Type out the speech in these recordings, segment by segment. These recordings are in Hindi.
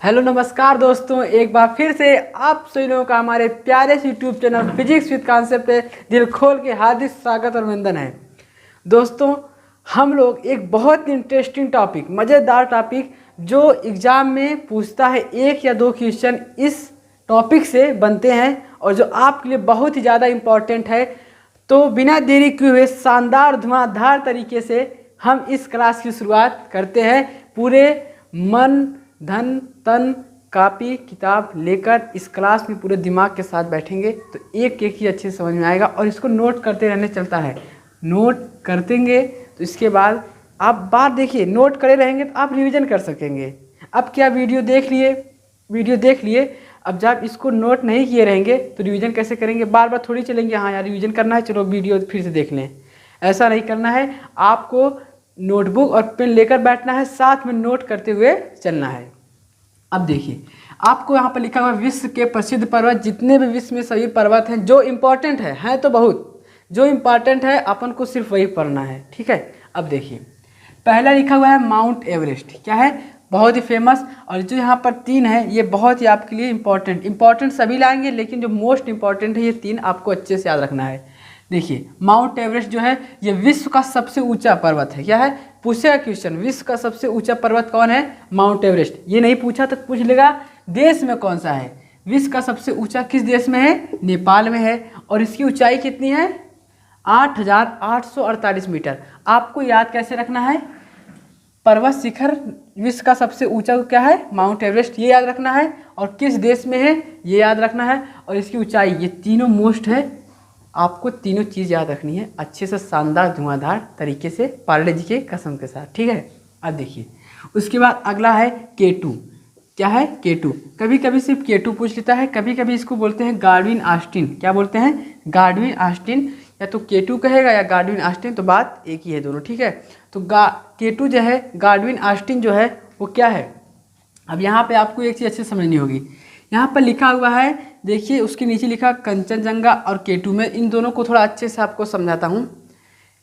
हेलो नमस्कार दोस्तों, एक बार फिर से आप सभी लोगों का हमारे प्यारे से YouTube channel physics with concept पे दिल खोल के हार्दिक स्वागत और वंदन है। दोस्तों, हम लोग एक बहुत इंटरेस्टिंग टॉपिक, मज़ेदार टॉपिक जो एग्ज़ाम में पूछता है, एक या दो क्वेश्चन इस टॉपिक से बनते हैं और जो आपके लिए बहुत ही ज़्यादा इम्पॉर्टेंट है। तो बिना देरी किए हुए शानदार धुआंधार तरीके से हम इस क्लास की शुरुआत करते हैं। पूरे मन धन तन कापी किताब लेकर इस क्लास में पूरे दिमाग के साथ बैठेंगे तो एक एक ही अच्छे से समझ में आएगा और इसको नोट करते रहने चलता है। नोट करतेंगे तो इसके बाद आप बात देखिए, नोट करे रहेंगे तो आप रिवीजन कर सकेंगे। अब क्या वीडियो देख लिए, अब जब इसको नोट नहीं किए रहेंगे तो रिवीजन कैसे करेंगे? बार बार थोड़ी चलेंगे, हाँ यार रिवीजन करना है, चलो वीडियो फिर से देख लें। ऐसा नहीं करना है, आपको नोटबुक और पेन लेकर बैठना है, साथ में नोट करते हुए चलना है। अब देखिए, आपको यहाँ पर लिखा हुआ विश्व के प्रसिद्ध पर्वत, जितने भी विश्व में सभी पर्वत हैं जो इम्पोर्टेंट है तो बहुत, जो इम्पोर्टेंट है अपन को सिर्फ वही पढ़ना है, ठीक है। अब देखिए, पहला लिखा हुआ है माउंट एवरेस्ट, क्या है? बहुत ही फेमस। और जो यहाँ पर तीन है ये बहुत ही आपके लिए इंपॉर्टेंट सभी लाएंगे, लेकिन जो मोस्ट इंपॉर्टेंट है ये तीन आपको अच्छे से याद रखना है। देखिए, माउंट एवरेस्ट जो है ये विश्व का सबसे ऊंचा पर्वत है। क्या है? पूछेगा क्वेश्चन, विश्व का सबसे ऊंचा पर्वत कौन है? Mount Everest. ये नहीं पूछा तो पूछ लेगा देश में कौन सा है? विश्व का सबसे ऊंचा किस देश में है? नेपाल में है। और इसकी ऊंचाई कितनी है? 8,848 मीटर। आपको याद कैसे रखना है? पर्वत शिखर विश्व का सबसे ऊंचा क्या है? माउंट एवरेस्ट, ये याद रखना है। और किस देश में है ये याद रखना है। और इसकी ऊंचाई, ये तीनों मोस्ट है। आपको तीनों चीज़ याद रखनी है अच्छे से, शानदार धुआंधार तरीके से, पार्ले जी के कसम के साथ, ठीक है। अब देखिए, उसके बाद अगला है K2। क्या है? K2। कभी कभी सिर्फ K2 पूछ लेता है, कभी कभी इसको बोलते हैं गार्डविन ऑस्टिन। क्या बोलते हैं? Godwin Austin. या तो K2 कहेगा या गार्डविन ऑस्टिन, तो बात एक ही है दोनों, ठीक है। तो K2 जो है, गार्डविन ऑस्टिन जो है वो क्या है? अब यहाँ पे आपको एक चीज़ अच्छे से समझनी होगी। यहाँ पर लिखा हुआ है, देखिए उसके नीचे लिखा कंचनजंगा और K2 में, इन दोनों को थोड़ा अच्छे से आपको समझाता हूँ।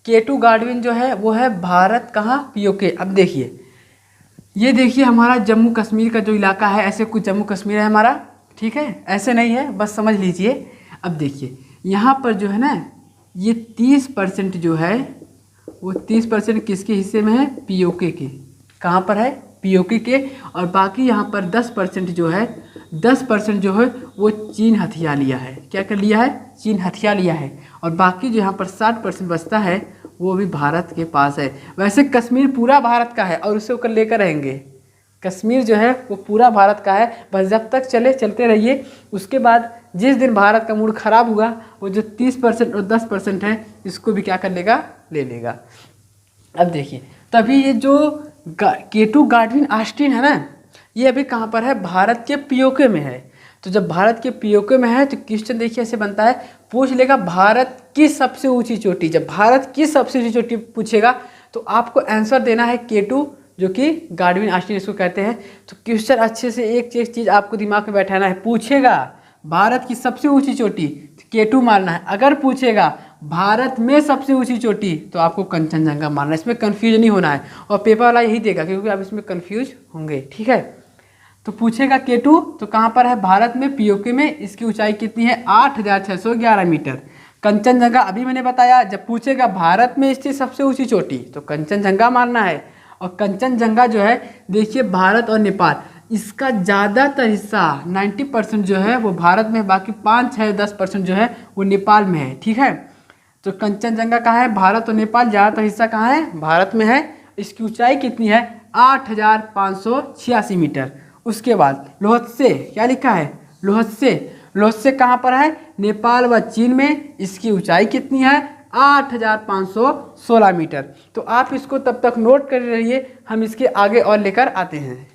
K2 गार्डविन जो है वो है भारत, कहाँ? POK। अब देखिए, ये देखिए हमारा जम्मू कश्मीर का जो इलाका है, ऐसे कुछ जम्मू कश्मीर है हमारा, ठीक है, ऐसे नहीं है, बस समझ लीजिए। अब देखिए यहाँ पर जो है ना, ये 30% जो है वो 30% किसके हिस्से में है? POK के। कहाँ पर है? POK के। और बाकी यहाँ पर 10% जो है, 10% जो है वो चीन हथिया लिया है। क्या कर लिया है? चीन हथिया लिया है। और बाकी जो यहाँ पर 60% बचता है वो भी भारत के पास है। वैसे कश्मीर पूरा भारत का है और उसे ऊपर लेकर रहेंगे। कश्मीर जो है वो पूरा भारत का है, बस जब तक चलते रहिए। उसके बाद जिस दिन भारत का मूड खराब हुआ, वो जो 30% और 10% है इसको भी क्या कर लेगा? ले लेगा। अब देखिए, तभी ये जो K2 गार्डविन ऑस्टिन है ना, ये अभी कहाँ पर है? भारत के POK में है। तो जब भारत के POK में है तो क्वेश्चन देखिए ऐसे बनता है, पूछ लेगा भारत की सबसे ऊंची चोटी। जब भारत की सबसे ऊंची चोटी पूछेगा तो आपको आंसर देना है K2, जो कि गार्डविन ऑस्टिन इसको कहते हैं। तो क्वेश्चन अच्छे से एक चीज़ आपको दिमाग में बैठाना है। पूछेगा भारत की सबसे ऊंची चोटी तो K2 मारना है। अगर पूछेगा भारत में सबसे ऊंची चोटी तो आपको कंचनजंगा मारना है। इसमें कन्फ्यूज नहीं होना है, और पेपर वाला यही देगा क्योंकि आप इसमें कन्फ्यूज होंगे, ठीक है। तो पूछेगा K2 तो कहाँ पर है? भारत में, POK में। इसकी ऊंचाई कितनी है? 8,611 मीटर। कंचनजंगा अभी मैंने बताया, जब पूछेगा भारत में स्थित सबसे ऊंची चोटी तो कंचनजंगा मारना है। और कंचनजंगा जो है, देखिए भारत और नेपाल, इसका ज़्यादातर हिस्सा 90% जो है वो भारत में, बाकी 5-6-10% जो है वो नेपाल में है, ठीक है। तो कंचनजंगा कहाँ है? भारत और नेपाल। ज़्यादातर हिस्सा कहाँ है? भारत में है। इसकी ऊंचाई कितनी है? 8,586 मीटर। उसके बाद लोहत्से, क्या लिखा है? लोहत्से कहाँ पर है? नेपाल व चीन में। इसकी ऊंचाई कितनी है? 8,516 मीटर। तो आप इसको तब तक नोट कर रहिए, हम इसके आगे और लेकर आते हैं।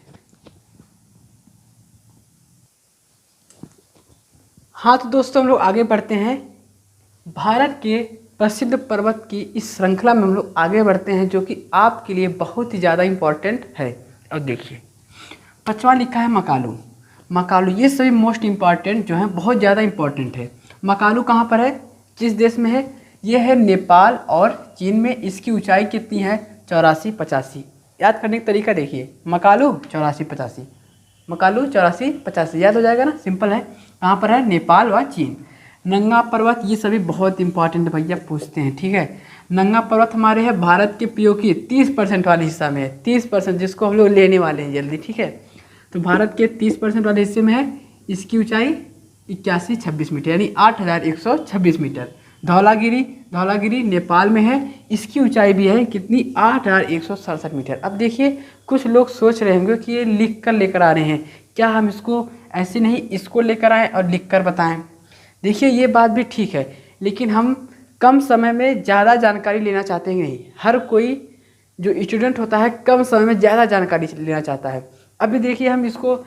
हाँ तो दोस्तों, हम लोग आगे बढ़ते हैं। भारत के प्रसिद्ध पर्वत की इस श्रृंखला में हम लोग आगे बढ़ते हैं, जो कि आपके लिए बहुत ही ज़्यादा इम्पोर्टेंट है। और देखिए, 5वां लिखा है मकालू। ये सभी मोस्ट इम्पॉर्टेंट जो हैं, बहुत ज़्यादा इम्पॉर्टेंट है। मकालू कहाँ पर है? किस देश में है? ये है नेपाल और चीन में। इसकी ऊंचाई कितनी है? 84-85। याद करने का तरीका देखिए, मकालू 84-85। मकालू 84 85 याद हो जाएगा ना, सिंपल है। कहाँ पर है? नेपाल व चीन। नंगा पर्वत, ये सभी बहुत इंपॉर्टेंट भैया पूछते हैं, ठीक है। नंगा पर्वत हमारे है भारत के पीओके 30% वाले हिस्सा में है, 30%, जिसको हम लोग लेने वाले हैं जल्दी, ठीक है। तो भारत के 30% वाले हिस्से में है। इसकी ऊंचाई 8126 मीटर यानी 8126 मीटर। धौलागिरी नेपाल में है। इसकी ऊंचाई भी है कितनी? 8167 मीटर। अब देखिए कुछ लोग सोच रहे होंगे कि ये लिख कर लेकर आ रहे हैं, क्या हम इसको ऐसे नहीं इसको लेकर आएँ और लिख कर बताएँ? देखिए ये बात भी ठीक है, लेकिन हम कम समय में ज़्यादा जानकारी लेना चाहते हैं नहीं। हर कोई जो स्टूडेंट होता है कम समय में ज़्यादा जानकारी लेना चाहता है। अभी देखिए हम इसको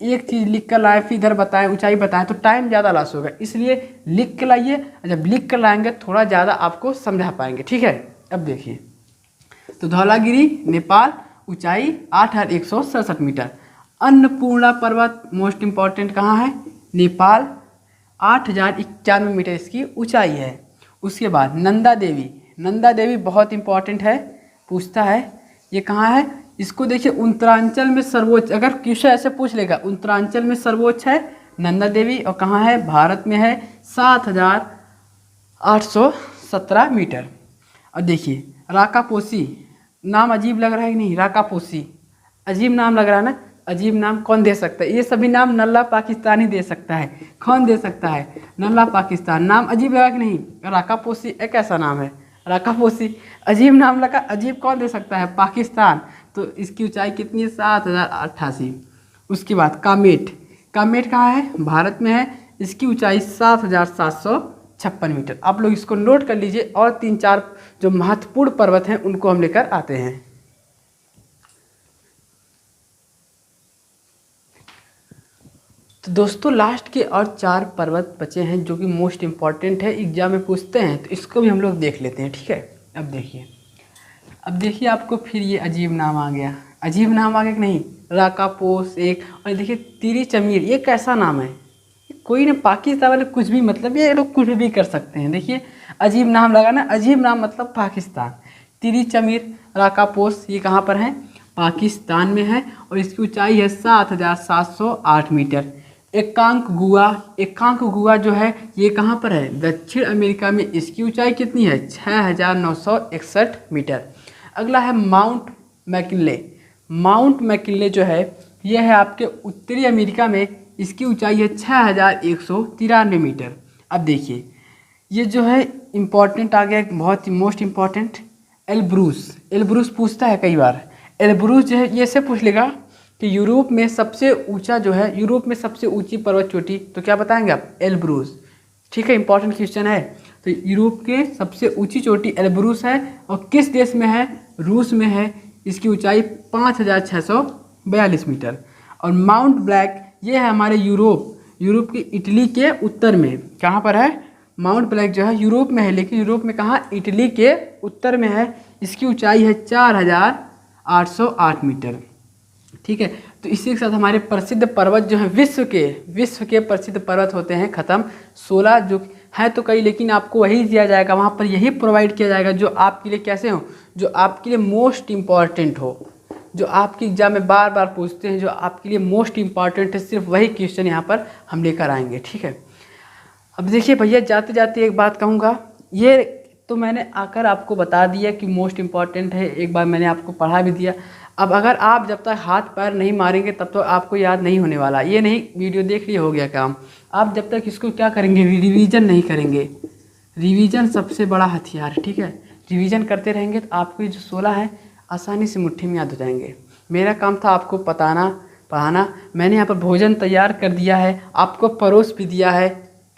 एक चीज़ लिख कर लाए फिर इधर बताएं, ऊंचाई बताएं, तो टाइम ज़्यादा लॉस होगा। इसलिए लिख कर लाइए, जब लिख कर लाएंगे थोड़ा ज़्यादा आपको समझा पाएंगे, ठीक है। अब देखिए तो धौलागिरी नेपाल, ऊंचाई 8167 मीटर। अन्नपूर्णा पर्वत मोस्ट इम्पॉर्टेंट कहाँ है? नेपाल, 8091 मीटर इसकी ऊंचाई है। उसके बाद नंदा देवी बहुत इंपॉर्टेंट है, पूछता है ये कहाँ है। इसको देखिए उत्तरांचल में सर्वोच्च, अगर क्वेश्चन ऐसे पूछ लेगा उत्तरांचल में सर्वोच्च है नंदा देवी, और कहाँ है? भारत में है 7817 मीटर। और देखिए राकापोसी, नाम अजीब लग रहा है कि नहीं? राकापोसी अजीब नाम लग रहा है ना। अजीब नाम कौन दे सकता है? ये सभी नाम नल्ला पाकिस्तानी दे सकता है। कौन दे सकता है? नल्ला पाकिस्तान। नाम अजीब लगा कि नहीं? राकापोसी एक ऐसा नाम है, राकापोसी अजीब नाम लगा। अजीब कौन दे सकता है? पाकिस्तान। तो इसकी ऊंचाई कितनी है? 7088। उसके बाद कामेट कहाँ है? भारत में है। इसकी ऊंचाई 7756 मीटर। आप लोग इसको नोट कर लीजिए, और 3-4 जो महत्वपूर्ण पर्वत हैं उनको हम लेकर आते हैं। तो दोस्तों लास्ट के और 4 पर्वत बचे हैं जो कि मोस्ट इम्पॉर्टेंट है, एग्जाम में पूछते हैं, तो इसको भी हम लोग देख लेते हैं, ठीक है। अब देखिए आपको फिर ये अजीब नाम आ गया कि नहीं? राकापोस एक, और देखिए तिरी चमीर, ये कैसा नाम है? कोई ना पाकिस्तान वाले कुछ भी, मतलब ये लोग कुछ भी कर सकते हैं। देखिए अजीब नाम लगा ना, अजीब नाम मतलब पाकिस्तान। तिरी चमीर राकापोस ये कहाँ पर है? पाकिस्तान में है, और इसकी ऊंचाई है 7708 मीटर। एकांक गुआ जो है ये कहाँ पर है? दक्षिण अमेरिका में। इसकी ऊंचाई कितनी है? 6961 मीटर। अगला है माउंट मैकिनले जो है ये है आपके उत्तरी अमेरिका में। इसकी ऊंचाई है 6193 मीटर। अब देखिए ये जो है इम्पॉर्टेंट आ गया, एक बहुत ही मोस्ट इम्पॉर्टेंट, एल्ब्रूस पूछता है कई बार। एल्ब्रूस जो है ये से पूछ लेगा कि यूरोप में सबसे ऊंची पर्वत चोटी, तो क्या बताएंगे आप? एल्ब्रूस, ठीक है, इंपॉर्टेंट क्वेश्चन है। तो यूरोप के सबसे ऊंची चोटी एल्ब्रूस है, और किस देश में है? रूस में है। इसकी ऊंचाई 5642 मीटर। और माउंट ब्लैक ये है हमारे यूरोप के इटली के उत्तर में। कहाँ पर है? माउंट ब्लैक जो है यूरोप में है, लेकिन यूरोप में कहाँ? इटली के उत्तर में है। इसकी ऊंचाई है 4808 मीटर, ठीक है। तो इसी के साथ हमारे प्रसिद्ध पर्वत जो है विश्व के प्रसिद्ध पर्वत होते हैं ख़त्म। 16 जो है तो कई, लेकिन आपको वही दिया जाएगा, वहाँ पर यही प्रोवाइड किया जाएगा जो आपके लिए कैसे हो, जो आपके लिए मोस्ट इम्पॉर्टेंट हो, जो आपके एग्जाम में बार बार पूछते हैं, जो आपके लिए मोस्ट इम्पॉर्टेंट है, सिर्फ वही क्वेश्चन यहाँ पर हम लेकर आएंगे, ठीक है। अब देखिए भैया जाते जाते एक बात कहूँगा, ये तो मैंने आकर आपको बता दिया कि मोस्ट इम्पॉर्टेंट है, एक बार मैंने आपको पढ़ा भी दिया। अब अगर आप जब तक हाथ पैर नहीं मारेंगे तब तो आपको याद नहीं होने वाला। ये नहीं वीडियो देख लिए हो गया काम, आप जब तक इसको क्या करेंगे? रिवीजन नहीं करेंगे। रिवीजन सबसे बड़ा हथियार है, ठीक है। रिवीजन करते रहेंगे तो आपको ये जो 16 है आसानी से मुट्ठी में याद हो जाएंगे। मेरा काम था आपको पढ़ाना। मैंने यहाँ पर भोजन तैयार कर दिया है, आपको परोस भी दिया है।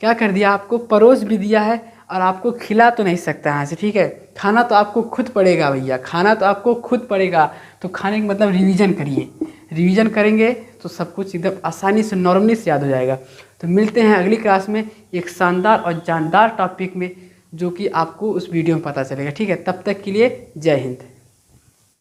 क्या कर दिया? आपको परोस भी दिया है, और आपको खिला तो नहीं सकता यहाँ से, ठीक है। खाना तो आपको खुद पड़ेगा भैया, खाना तो आपको खुद पड़ेगा। तो खाने का मतलब रिवीजन करिए। रिवीजन करेंगे तो सब कुछ एकदम आसानी से नॉर्मली से याद हो जाएगा। तो मिलते हैं अगली क्लास में एक शानदार और जानदार टॉपिक में, जो कि आपको उस वीडियो में पता चलेगा, ठीक है। तब तक के लिए जय हिंद।